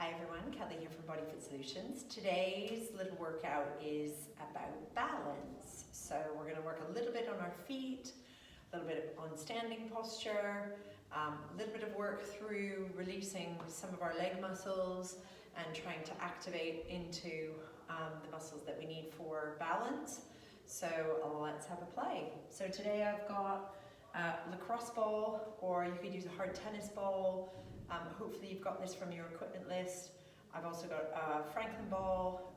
Hi everyone, Kelly here from Body Fit Solutions. Today's little workout is about balance. So we're going to work a little bit on our feet, a little bit on standing posture, a little bit of work through releasing some of our leg muscles and trying to activate into the muscles that we need for balance. So let's have a play. So today I've got a lacrosse ball, or you could use a hard tennis ball. Hopefully you've got this from your equipment list. I've also got a Franklin ball,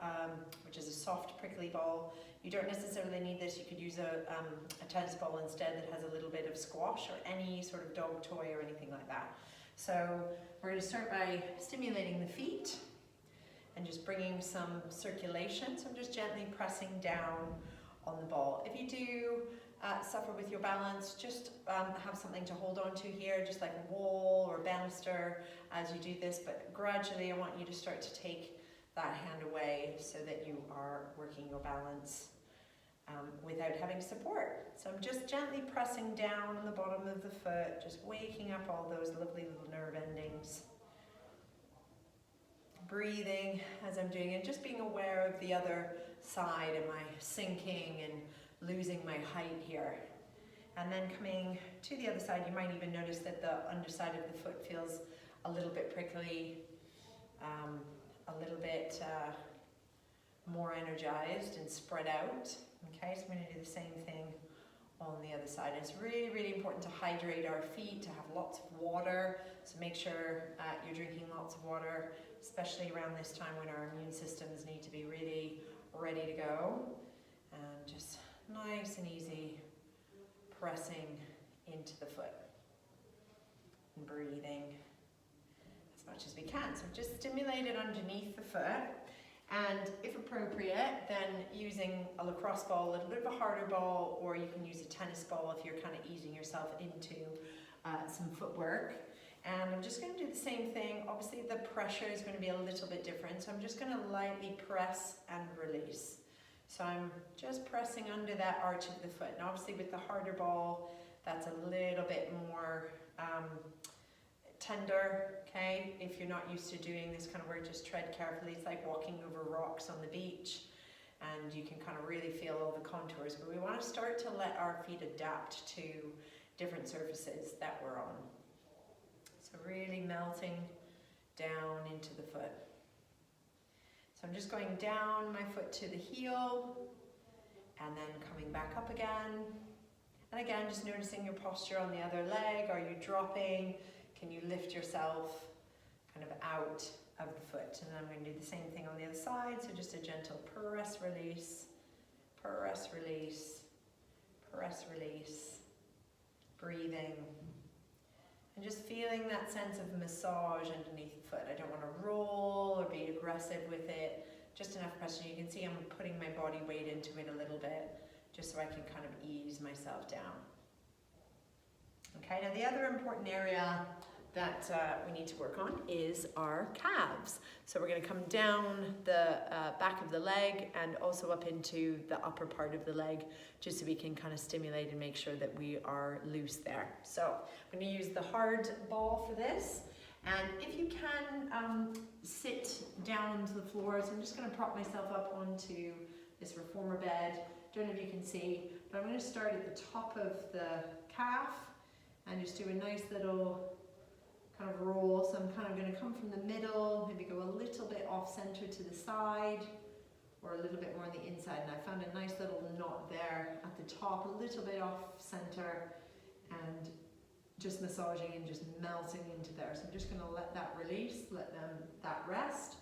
which is a soft prickly ball. You don't necessarily need this. You could use a tennis ball instead that has a little bit of squash or any sort of dog toy or anything like that. So we're going to start by stimulating the feet and just bringing some circulation. So I'm just gently pressing down on the ball. If you do suffer with your balance, just have something to hold on to here, just like a wall or a banister as you do this, but gradually I want you to start to take that hand away so that you are working your balance without having support. So I'm just gently pressing down on the bottom of the foot, just waking up all those lovely little nerve endings. Breathing as I'm doing it, just being aware of the other side. Am I sinking and losing my height here? And then coming to the other side, you might even notice that the underside of the foot feels a little bit prickly, a little bit more energized and spread out. Okay, so I'm going to do the same thing on the other side. It's really, really important to hydrate our feet, to have lots of water. So make sure you're drinking lots of water, especially around this time when our immune systems need to be really ready to go. And just nice and easy pressing into the foot and breathing as much as we can. So just stimulate it underneath the foot, and if appropriate, then using a lacrosse ball, a little bit of a harder ball, or you can use a tennis ball if you're kind of easing yourself into some footwork. And I'm just going to do the same thing. Obviously the pressure is going to be a little bit different, so I'm just going to lightly press and release. So I'm just pressing under that arch of the foot. And obviously with the harder ball, that's a little bit more tender, okay? If you're not used to doing this kind of work, just tread carefully. It's like walking over rocks on the beach, and you can kind of really feel all the contours. But we want to start to let our feet adapt to different surfaces that we're on. So really melting down into the foot. So I'm just going down my foot to the heel and then coming back up again. And again, just noticing your posture on the other leg. Are you dropping? Can you lift yourself kind of out of the foot? And then I'm going to do the same thing on the other side. So just a gentle press, release, press, release, press, release, breathing. And just feeling that sense of massage underneath the foot. I don't want to roll or be aggressive with it. Just enough pressure. You can see I'm putting my body weight into it a little bit, just so I can kind of ease myself down. Okay, now the other important area that we need to work on is our calves. So we're going to come down the back of the leg and also up into the upper part of the leg, just so we can kind of stimulate and make sure that we are loose there. So I'm going to use the hard ball for this. And if you can sit down to the floor, so I'm just going to prop myself up onto this reformer bed. Don't know if you can see, but I'm going to start at the top of the calf and just do a nice little kind of roll. So I'm kind of going to come from the middle, maybe go a little bit off center to the side, or a little bit more on the inside. And I found a nice little knot there at the top, a little bit off center, and just massaging and just melting into there. So I'm just going to let that release, let that rest,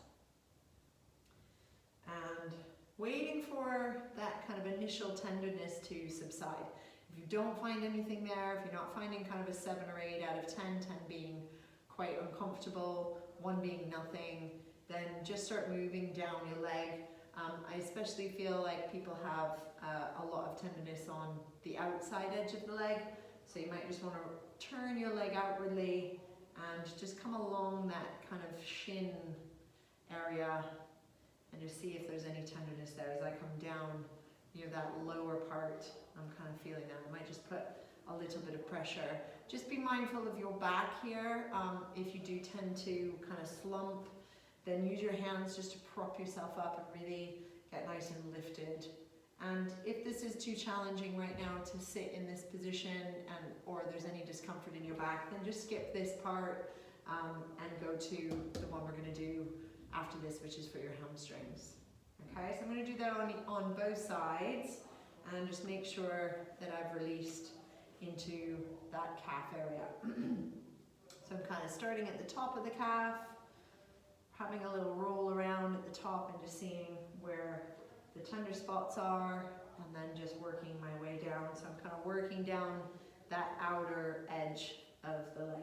and waiting for that kind of initial tenderness to subside. If you don't find anything there, if you're not finding kind of a 7 or 8 out of 10, 10 being quite uncomfortable, 1 being nothing, then just start moving down your leg. I especially feel like people have a lot of tenderness on the outside edge of the leg, so you might just want to turn your leg outwardly and just come along that kind of shin area and just see if there's any tenderness there. As I come down near that lower part, I'm kind of feeling that. I might just put a little bit of pressure. Just be mindful of your back here. If you do tend to kind of slump then use your hands just to prop yourself up and really get nice and lifted. And if this is too challenging right now to sit in this position, or there's any discomfort in your back, then just skip this part and go to the one we're going to do after this, which is for your hamstrings. Okay, so I'm going to do that on both sides, and just make sure that I've released into that calf area. So I'm kind of starting at the top of the calf, having a little roll around at the top and just seeing where the tender spots are, and then just working my way down. So I'm kind of working down that outer edge of the leg.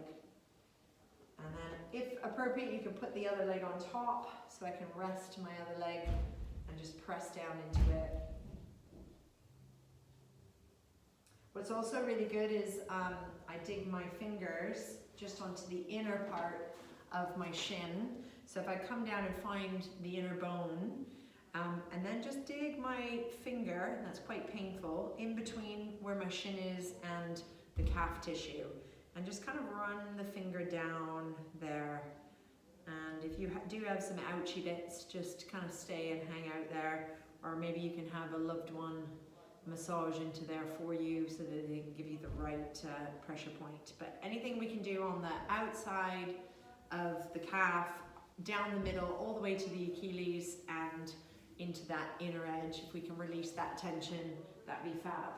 And then if appropriate, you can put the other leg on top so I can rest my other leg and just press down into it. What's also really good is I dig my fingers just onto the inner part of my shin. So if I come down and find the inner bone, and then just dig my finger, that's quite painful, in between where my shin is and the calf tissue. And just kind of run the finger down there. And if you do have some ouchy bits, just kind of stay and hang out there. Or maybe you can have a loved one massage into there for you so that they can give you the right pressure point. But anything we can do on the outside of the calf, down the middle, all the way to the Achilles and into that inner edge, if we can release that tension, that'd be fab.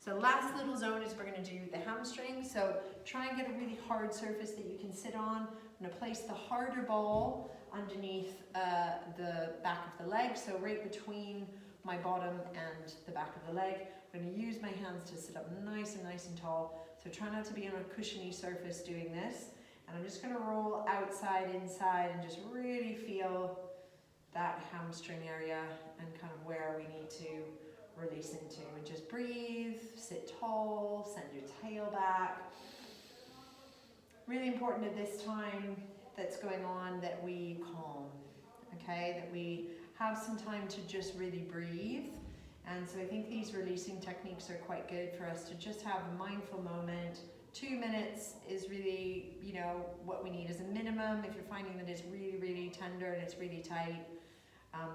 So last little zone is we're going to do the hamstring. So try and get a really hard surface that you can sit on. I'm going to place the harder ball underneath the back of the leg, so right between my bottom and the back of the leg. I'm going to use my hands to sit up nice and tall. So try not to be on a cushiony surface doing this. And I'm just going to roll outside, inside, and just really feel that hamstring area and kind of where we need to release into. And just breathe, sit tall, send your tail back. Really important at this time that's going on that we calm, okay? That we have some time to just really breathe. And so I think these releasing techniques are quite good for us to just have a mindful moment. 2 minutes is really, you know, what we need as a minimum. If you're finding that it's really tender and it's really tight,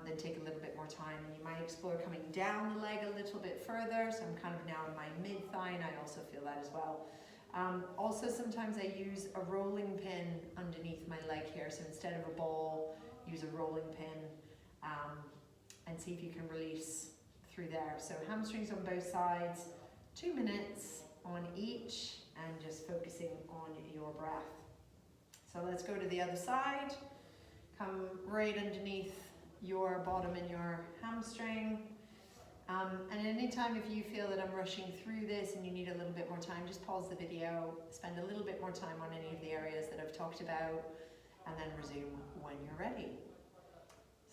then take a little bit more time. And you might explore coming down the leg a little bit further. So I'm kind of now in my mid-thigh, and I also feel that as well. Also, sometimes I use a rolling pin underneath my leg here. So instead of a ball, use a rolling pin and see if you can release through there. So hamstrings on both sides, 2 minutes on each, and just focusing on your breath. So let's go to the other side. Come right underneath your bottom and your hamstring. And anytime if you feel that I'm rushing through this and you need a little bit more time, just pause the video, spend a little bit more time on any of the areas that I've talked about, and then resume when you're ready.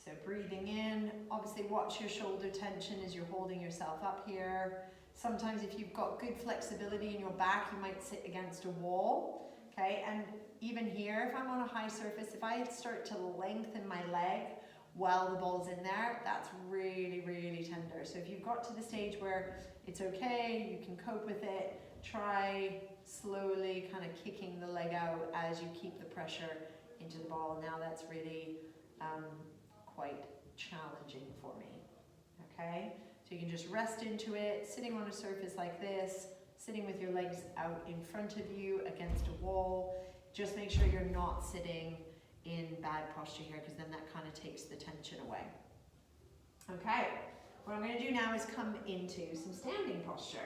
So breathing in, obviously watch your shoulder tension as you're holding yourself up here. Sometimes if you've got good flexibility in your back, you might sit against a wall, okay? And even here, if I'm on a high surface, if I start to lengthen my leg while the ball's in there, that's really tender. So if you've got to the stage where it's okay, you can cope with it, try slowly kind of kicking the leg out as you keep the pressure into the ball. Now that's really quite challenging for me, okay? So you can just rest into it, sitting on a surface like this, sitting with your legs out in front of you against a wall. Just make sure you're not sitting in bad posture here, because then that kind of takes the tension away. Okay, what I'm going to do now is come into some standing posture.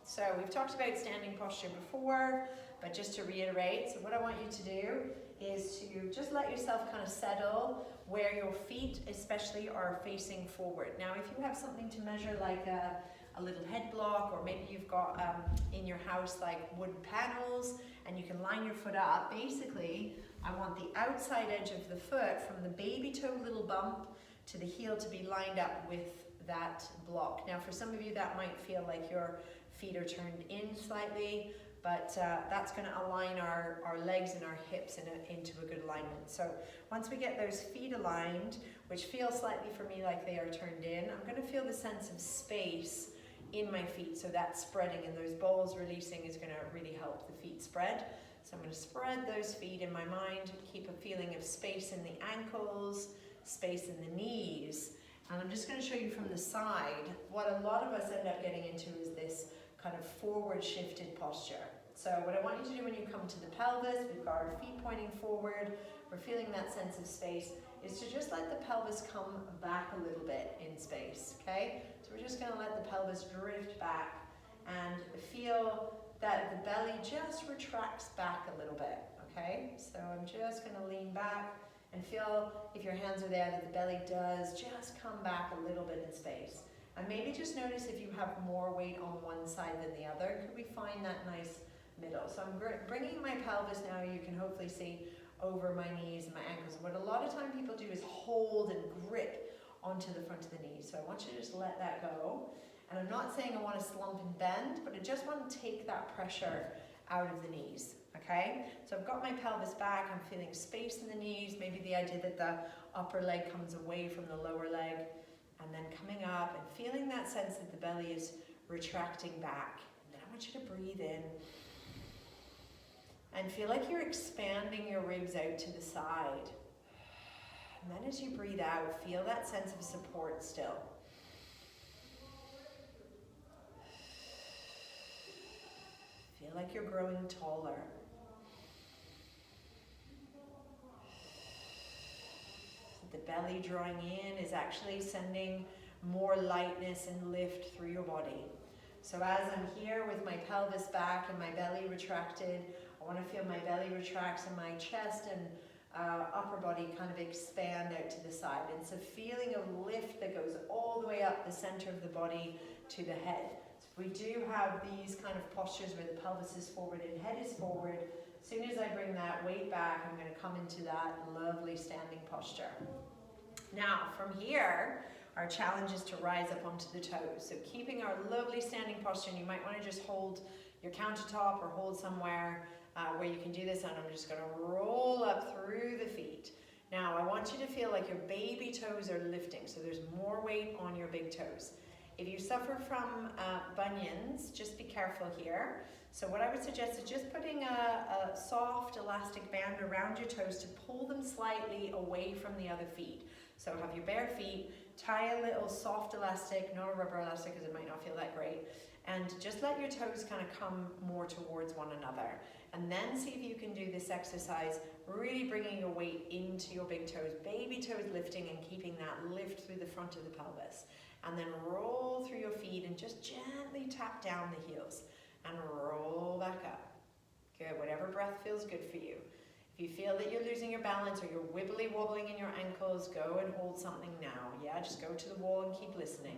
So we've talked about standing posture before, but just to reiterate, so what I want you to do is to just let yourself kind of settle where your feet especially are facing forward. Now if you have something to measure like a little head block, or maybe you've got in your house like wood panels and you can line your foot up, basically I want the outside edge of the foot from the baby toe little bump to the heel to be lined up with that block. Now for some of you that might feel like your feet are turned in slightly, but that's going to align our legs and our hips into a good alignment. So once we get those feet aligned, which feel slightly for me like they are turned in, I'm going to feel the sense of space in my feet. So that spreading and those balls releasing is going to really help the feet spread. So I'm going to spread those feet in my mind, keep a feeling of space in the ankles, space in the knees. And I'm just going to show you from the side, what a lot of us end up getting into is this kind of forward shifted posture. So what I want you to do when you come to the pelvis, we've got our feet pointing forward, we're feeling that sense of space, is to just let the pelvis come back a little bit in space, okay? So we're just going to let the pelvis drift back and feel that the belly just retracts back a little bit, okay? So I'm just going to lean back and feel, if your hands are there, that the belly does just come back a little bit in space. And maybe just notice if you have more weight on one side than the other. Could we find that nice middle? So I'm bringing my pelvis now, you can hopefully see, over my knees and my ankles. What a lot of time people do is hold and grip onto the front of the knees. So I want you to just let that go. And I'm not saying I want to slump and bend, but I just want to take that pressure out of the knees, okay? So I've got my pelvis back, I'm feeling space in the knees, maybe the idea that the upper leg comes away from the lower leg, and then coming up and feeling that sense that the belly is retracting back. And then I want you to breathe in and feel like you're expanding your ribs out to the side. And then as you breathe out, feel that sense of support still. Feel like you're growing taller. The belly drawing in is actually sending more lightness and lift through your body. So as I'm here with my pelvis back and my belly retracted, I want to feel my belly retracts and my chest and upper body kind of expand out to the side. It's a feeling of lift that goes all the way up the center of the body to the head. So we do have these kind of postures where the pelvis is forward and head is forward. As soon as I bring that weight back, I'm going to come into that lovely standing posture. Now, from here, our challenge is to rise up onto the toes. So keeping our lovely standing posture, and you might want to just hold your countertop or hold somewhere where you can do this, and I'm just going to roll up through the feet. Now, I want you to feel like your baby toes are lifting, so there's more weight on your big toes. If you suffer from bunions, just be careful here. So what I would suggest is just putting a soft elastic band around your toes to pull them slightly away from the other feet. So have your bare feet, tie a little soft elastic, not a rubber elastic because it might not feel that great, and just let your toes kind of come more towards one another. And then see if you can do this exercise, really bringing your weight into your big toes, baby toes lifting and keeping that lift through the front of the pelvis. And then roll through your feet and just gently tap down the heels and roll back up. Good, whatever breath feels good for you. If you feel that you're losing your balance or you're wibbly wobbling in your ankles, go and hold something now. Yeah, just go to the wall and keep listening.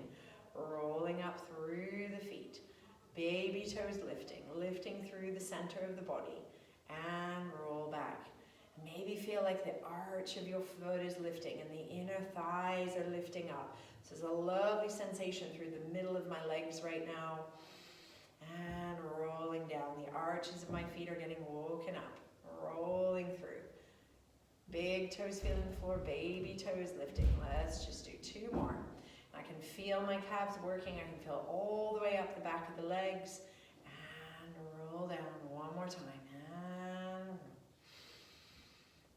Rolling up through the feet. Baby toes lifting, lifting through the center of the body. And roll back. Maybe feel like the arch of your foot is lifting and the inner thighs are lifting up. This is a lovely sensation through the middle of my legs right now. And rolling down. The arches of my feet are getting woken up. Rolling through. Big toes feeling the floor, baby toes lifting. Let's just do 2 more. I can feel my calves working. I can feel all the way up the back of the legs. And roll down 1 more time.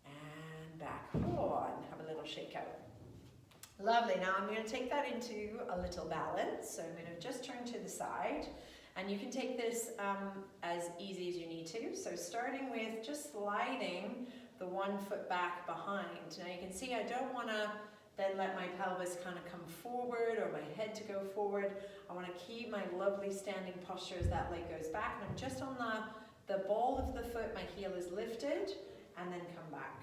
And back. Oh, and have a little shake out. Lovely. Now I'm going to take that into a little balance. So I'm going to just turn to the side. And you can take this as easy as you need to. So starting with just sliding the 1 foot back behind. Now you can see I don't want to then let my pelvis kind of come forward or my head to go forward. I want to keep my lovely standing posture as that leg goes back. And I'm just on the ball of the foot, my heel is lifted, and then come back.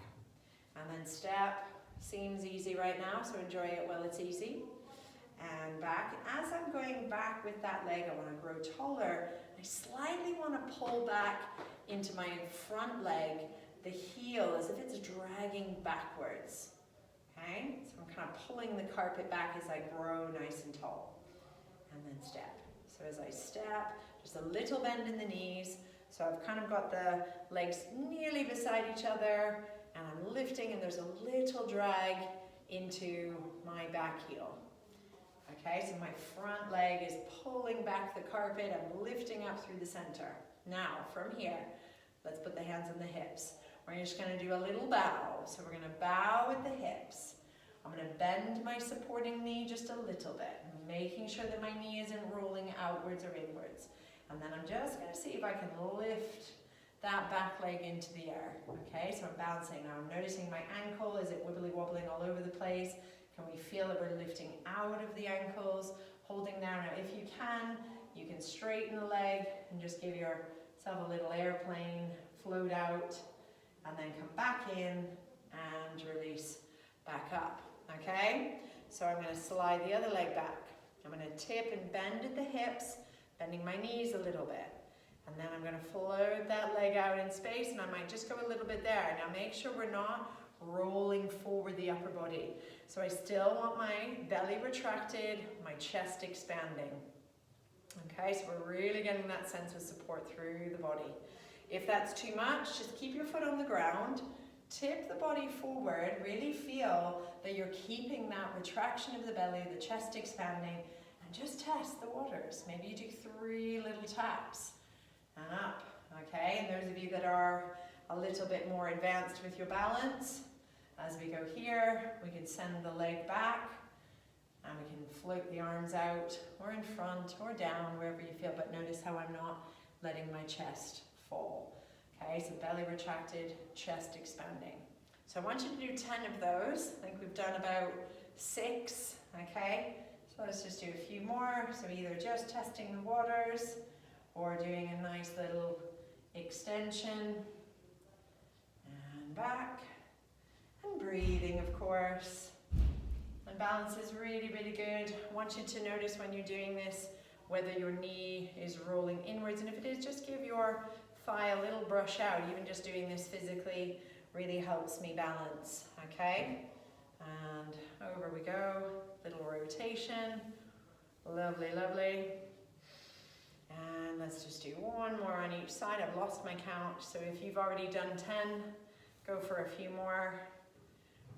And then step. Seems easy right now, so enjoy it while it's easy. And back. As I'm going back with that leg, I want to grow taller. I slightly want to pull back into my front leg, the heel, as if it's dragging backwards. Okay? So I'm kind of pulling the carpet back as I grow nice and tall. And then step. So as I step, just a little bend in the knees. So I've kind of got the legs nearly beside each other, and I'm lifting, and there's a little drag into my back heel. Okay, so my front leg is pulling back the carpet. I'm lifting up through the center. Now, from here, Let's put the hands on the hips. We're just going to do a little bow. So we're going to bow with the hips. I'm going to bend my supporting knee just a little bit, making sure that my knee isn't rolling outwards or inwards. And then I'm just going to see if I can lift that back leg into the air. Okay, so I'm bouncing. Now I'm noticing my ankle. Is it wibbly wobbling all over the place? Can we feel that we're lifting out of the ankles, holding there? Now if you can straighten the leg and just give yourself a little airplane, float out, and then come back in and release back up. Okay, so I'm going to slide the other leg back. I'm going to tip and bend at the hips, bending my knees a little bit. And then I'm going to float that leg out in space, and I might just go a little bit there. Now make sure we're not rolling forward the upper body. So I still want my belly retracted, my chest expanding. Okay, so we're really getting that sense of support through the body. If that's too much, just keep your foot on the ground, tip the body forward, really feel that you're keeping that retraction of the belly, the chest expanding, and just test the waters. Maybe you do 3 little taps and up, okay? And those of you that are a little bit more advanced with your balance, as we go here, we can send the leg back, and we can float the arms out, or in front, or down, wherever you feel, but notice how I'm not letting my chest fall. Okay, so belly retracted, chest expanding. So I want you to do 10 of those. I think we've done about 6, okay? So let's just do a few more. So either just testing the waters, or doing a nice little extension, and back, and breathing, of course. And balance is really, really good. I want you to notice when you're doing this, whether your knee is rolling inwards, and if it is, just give your thigh a little brush out. Even just doing this physically really helps me balance, okay? And over we go, little rotation. Lovely, lovely. And let's just do 1 more on each side. I've lost my count, so if you've already done 10, go for a few more.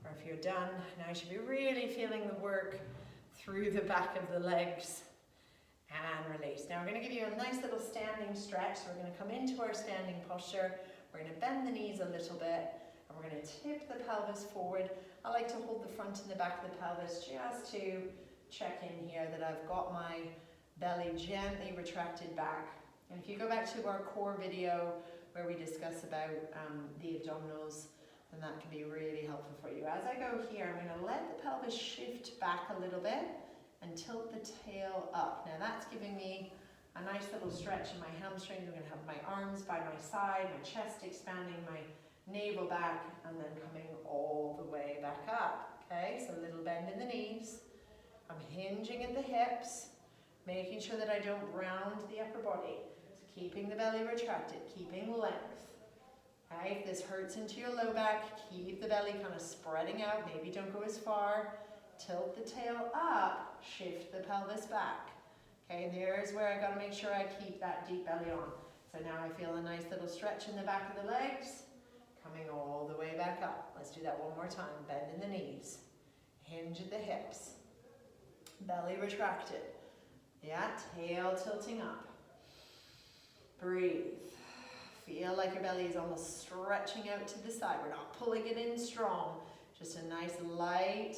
Or if you're done, now you should be really feeling the work through the back of the legs. And release. Now we're going to give you a nice little standing stretch. So we're going to come into our standing posture. We're going to bend the knees a little bit. And we're going to tip the pelvis forward. I like to hold the front and the back of the pelvis just to check in here that I've got my belly gently retracted back. And if you go back to our core video where we discuss about the abdominals, then that can be really helpful for you. As I go here, I'm going to let the pelvis shift back a little bit and tilt the tail up. Now that's giving me a nice little stretch in my hamstrings. I'm going to have my arms by my side, my chest expanding, my navel back, and then coming all the way back up. Okay, so a little bend in the knees. I'm hinging at the hips, making sure that I don't round the upper body. So keeping the belly retracted, keeping length. Okay, if this hurts into your low back, keep the belly kind of spreading out. Maybe don't go as far. Tilt the tail up, shift the pelvis back. Okay, and there's where I got to make sure I keep that deep belly on. So now I feel a nice little stretch in the back of the legs, coming all the way back up. Let's do that one more time. Bend in the knees, hinge at the hips, belly retracted. Yeah, tail tilting up. Breathe. Feel like your belly is almost stretching out to the side. We're not pulling it in strong, just a nice light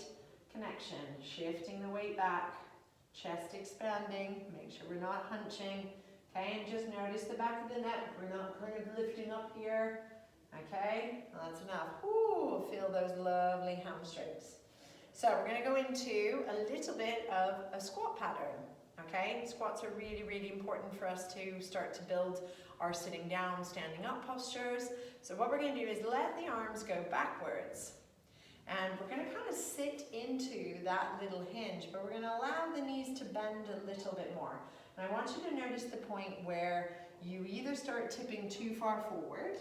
connection, shifting the weight back, chest expanding, make sure we're not hunching, okay, and just notice the back of the neck, we're not kind of lifting up here, okay, that's enough. Ooh, feel those lovely hamstrings. So we're going to go into a little bit of a squat pattern, okay, squats are really, really important for us to start to build our sitting down, standing up postures. So what we're going to do is let the arms go backwards. And we're going to kind of sit into that little hinge, but we're going to allow the knees to bend a little bit more. And I want you to notice the point where you either start tipping too far forward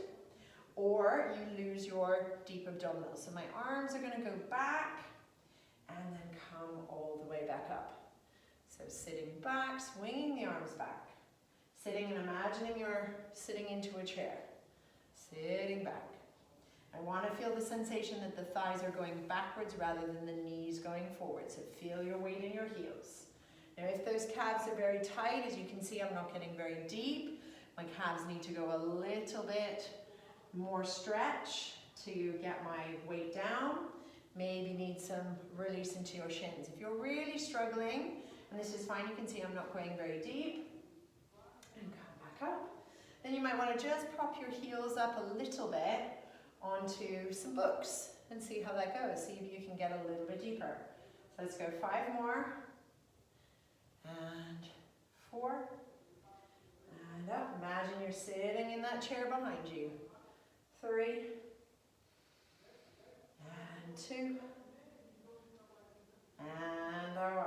or you lose your deep abdominals. So my arms are going to go back and then come all the way back up. So sitting back, swinging the arms back. Sitting and imagining you're sitting into a chair. Sitting back. I want to feel the sensation that the thighs are going backwards rather than the knees going forward. So feel your weight in your heels. Now if those calves are very tight, as you can see, I'm not getting very deep. My calves need to go a little bit more stretch to get my weight down. Maybe need some release into your shins. If you're really struggling, and this is fine, you can see I'm not going very deep, and come back up, then you might want to just prop your heels up a little bit onto some books and see how that goes. See if you can get a little bit deeper. So let's go 5 more, and 4, and up. Imagine you're sitting in that chair behind you. 3, and 2, and 1.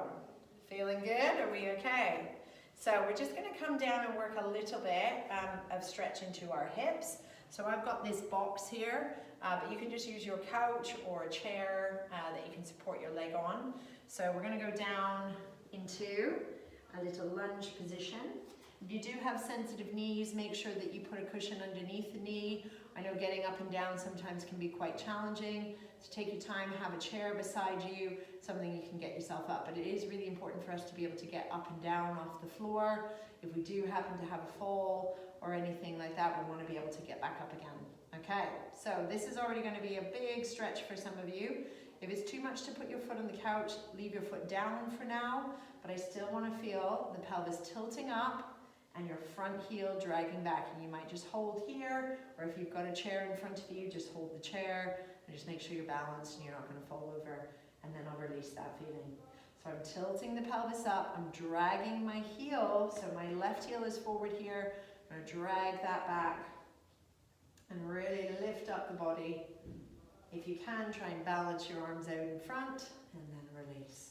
Feeling good? Are we okay? So we're just going to come down and work a little bit of stretch into our hips. So I've got this box here, but you can just use your couch or a chair that you can support your leg on. So we're going to go down into a little lunge position. If you do have sensitive knees, make sure that you put a cushion underneath the knee. I know getting up and down sometimes can be quite challenging. So take your time, have a chair beside you, something you can get yourself up. But it is really important for us to be able to get up and down off the floor. If we do happen to have a fall or anything like that, we want to be able to get back up again. Okay, so this is already going to be a big stretch for some of you. If it's too much to put your foot on the couch, leave your foot down for now, but I still want to feel the pelvis tilting up and your front heel dragging back. And you might just hold here, or if you've got a chair in front of you, just hold the chair and just make sure you're balanced and you're not going to fall over, and then I'll release that feeling. So I'm tilting the pelvis up, I'm dragging my heel, so my left heel is forward here. I'm going to drag that back and really lift up the body. If you can, try and balance your arms out in front and then release.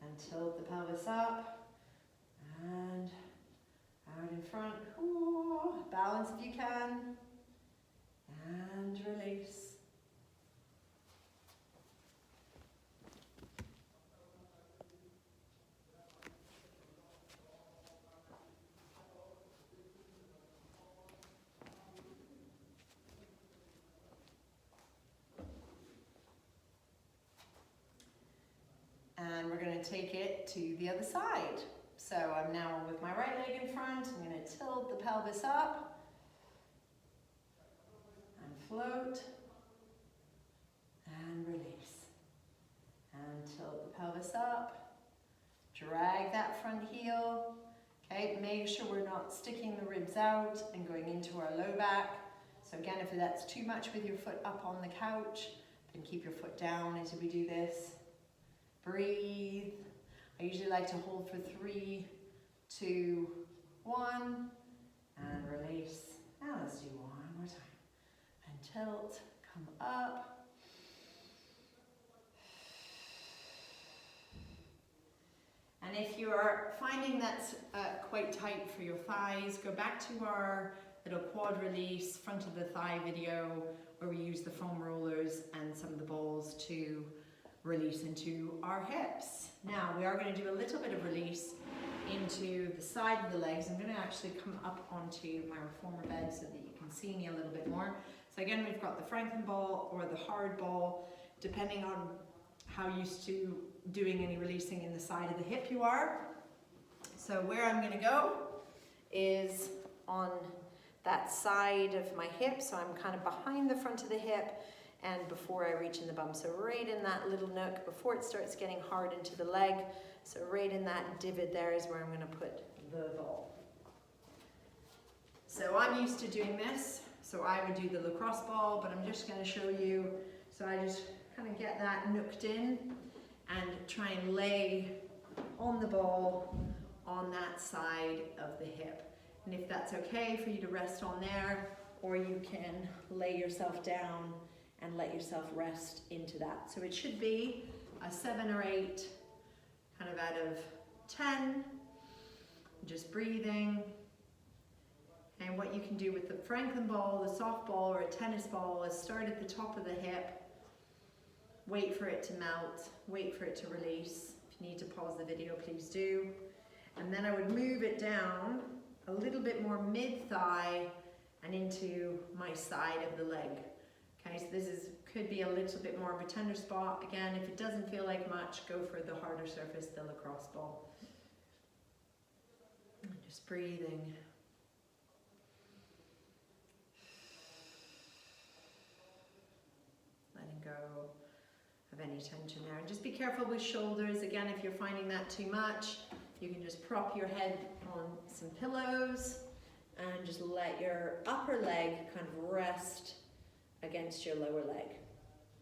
And tilt the pelvis up and out in front. Ooh, balance if you can. And release. And we're going to take it to the other side. So I'm now with my right leg in front. I'm going to tilt the pelvis up and float and release. And tilt the pelvis up. Drag that front heel. Okay, make sure we're not sticking the ribs out and going into our low back. So again, if that's too much with your foot up on the couch, then keep your foot down as we do this. Breathe. I usually like to hold for 3, 2, 1, and release. Now let's do one more time. And tilt, come up. And if you are finding that's quite tight for your thighs, go back to our little quad release front of the thigh video where we use the foam rollers and some of the balls to release into our hips. Now we are going to do a little bit of release into the side of the legs. I'm going to actually come up onto my reformer bed so that you can see me a little bit more. So again, we've got the Franklin ball or the hard ball, depending on how used to doing any releasing in the side of the hip you are. So where I'm going to go is on that side of my hip, so I'm kind of behind the front of the hip and before I reach in the bum. So right in that little nook before it starts getting hard into the leg. So right in that divot there is where I'm going to put the ball. So I'm used to doing this, so I would do the lacrosse ball, but I'm just going to show you. So I just kind of get that nooked in and try and lay on the ball on that side of the hip. And if that's okay for you to rest on there, or you can lay yourself down and let yourself rest into that. So it should be a 7 or 8 kind of out of 10, just breathing. And what you can do with the Franklin ball, the softball, or a tennis ball is start at the top of the hip, wait for it to melt, wait for it to release. If you need to pause the video, please do. And then I would move it down a little bit more mid-thigh and into my side of the leg. Okay, so this could be a little bit more of a tender spot. Again, if it doesn't feel like much, go for the harder surface, the lacrosse ball. And just breathing. of any tension there. And just be careful with shoulders. Again, if you're finding that too much, you can just prop your head on some pillows and just let your upper leg kind of rest against your lower leg.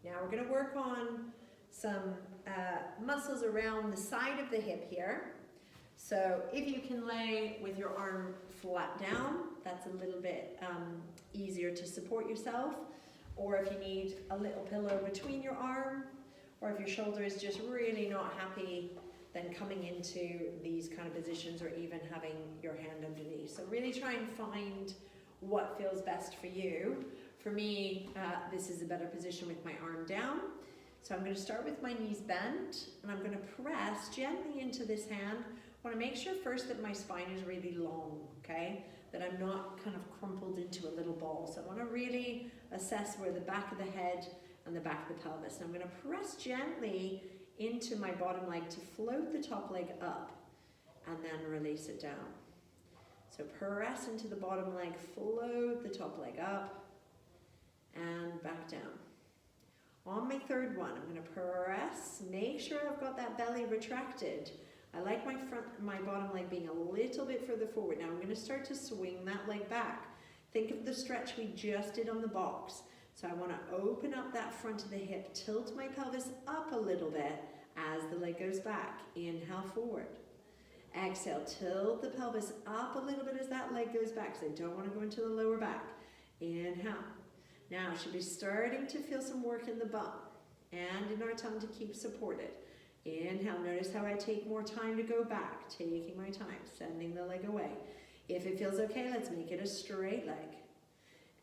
Now we're going to work on some muscles around the side of the hip here. So if you can lay with your arm flat down, that's a little bit easier to support yourself. Or if you need a little pillow between your arm, or if your shoulder is just really not happy, then coming into these kind of positions, or even having your hand underneath. So really try and find what feels best for you. For me, this is a better position with my arm down. So I'm going to start with my knees bent, and I'm going to press gently into this hand. I want to make sure first that my spine is really long, okay? That I'm not kind of crumpled into a little ball. So I want to really assess where the back of the head and the back of the pelvis. And I'm going to press gently into my bottom leg to float the top leg up and then release it down. So press into the bottom leg, float the top leg up and back down. On my third one, I'm going to press, make sure I've got that belly retracted. I like my bottom leg being a little bit further forward. Now I'm going to start to swing that leg back. Think of the stretch we just did on the box. So I want to open up that front of the hip, tilt my pelvis up a little bit as the leg goes back. Inhale forward. Exhale, tilt the pelvis up a little bit as that leg goes back, because I don't want to go into the lower back. Inhale. Now should be starting to feel some work in the bum and in our tongue to keep supported. Inhale, notice how I take more time to go back, taking my time, sending the leg away. If it feels okay, let's make it a straight leg.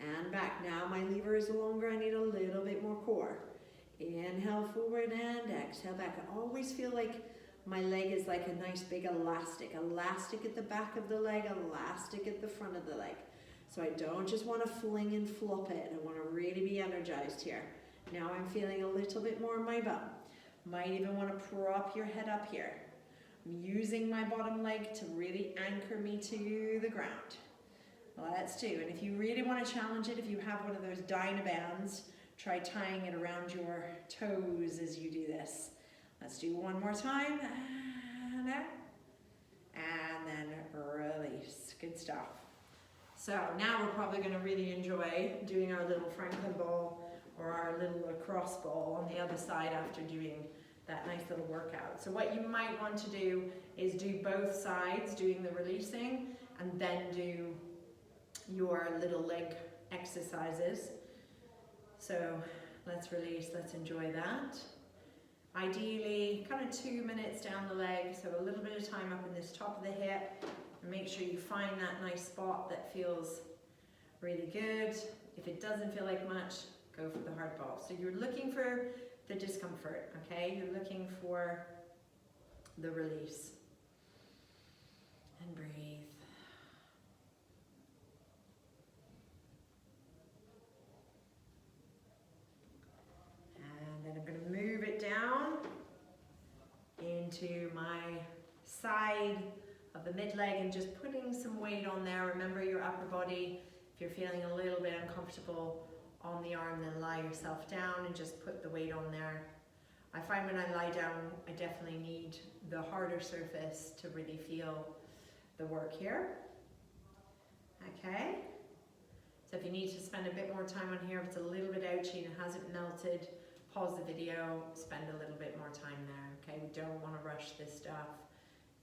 And back. Now my lever is longer, I need a little bit more core. Inhale forward and exhale back. I always feel like my leg is like a nice big elastic. Elastic at the back of the leg, elastic at the front of the leg. So I don't just want to fling and flop it. I want to really be energized here. Now I'm feeling a little bit more in my bum. Might even want to prop your head up here. I'm using my bottom leg to really anchor me to the ground. Let's do. And if you really want to challenge it, if you have one of those Dynabands, try tying it around your toes as you do this. Let's do one more time. And out. And then release. Good stuff. So now we're probably going to really enjoy doing our little Franklin ball or our little lacrosse ball on the other side after doing that nice little workout. So what you might want to do is do both sides, doing the releasing, and then do your little leg exercises. So let's release, let's enjoy that. Ideally, kind of 2 minutes down the leg, so a little bit of time up in this top of the hip. Make sure you find that nice spot that feels really good. If it doesn't feel like much, go for the hard ball. So you're looking for the discomfort, okay? You're looking for the release. And breathe. And then I'm going to move it down into my side of the mid leg and just putting some weight on there. Remember your upper body. If you're feeling a little bit uncomfortable on the arm, then lie yourself down and just put the weight on there. I find when I lie down, I definitely need the harder surface to really feel the work here. Okay. So if you need to spend a bit more time on here, if it's a little bit ouchy and it hasn't melted, pause the video, spend a little bit more time there. Okay, we don't want to rush this stuff,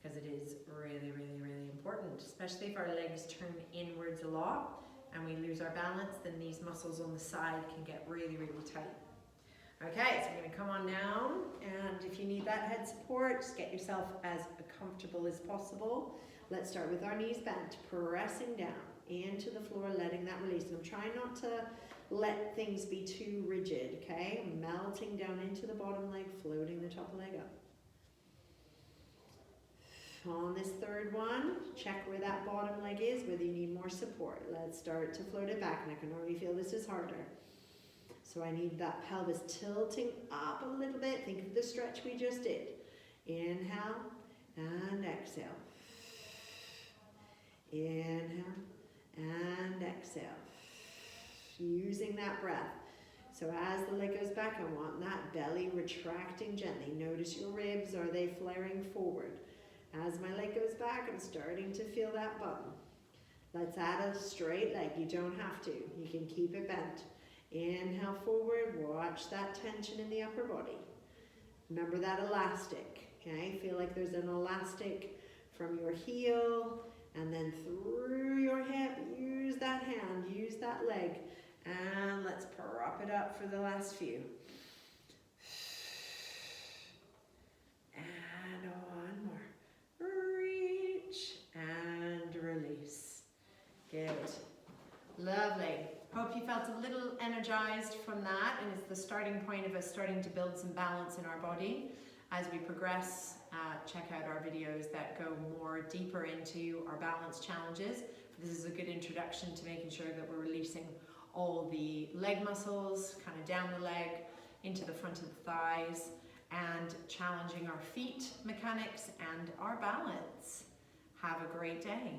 because it is really, really, really important, especially if our legs turn inwards a lot and we lose our balance, then these muscles on the side can get really, really tight. Okay, so we're going to come on down, and if you need that head support, just get yourself as comfortable as possible. Let's start with our knees bent, pressing down into the floor, letting that release. And I'm trying not to let things be too rigid, okay? Melting down into the bottom leg, floating the top leg up. On this third one, check where that bottom leg is, whether you need more support. Let's start to float it back, and I can already feel this is harder. So I need that pelvis tilting up a little bit. Think of the stretch we just did. Inhale and exhale. Inhale and exhale. Using that breath. So as the leg goes back, I want that belly retracting gently. Notice your ribs, are they flaring forward? As my leg goes back, I'm starting to feel that button. Let's add a straight leg. You don't have to. You can keep it bent. Inhale forward, watch that tension in the upper body. Remember that elastic, okay? Feel like there's an elastic from your heel and then through your hip. Use that hand, use that leg. And let's prop it up for the last few. And one more. Reach and release. Good. Lovely. Hope you felt a little energized from that, and it's the starting point of us starting to build some balance in our body. As we progress, check out our videos that go more deeper into our balance challenges. This is a good introduction to making sure that we're releasing all the leg muscles, kind of down the leg, into the front of the thighs, and challenging our feet mechanics and our balance. Have a great day.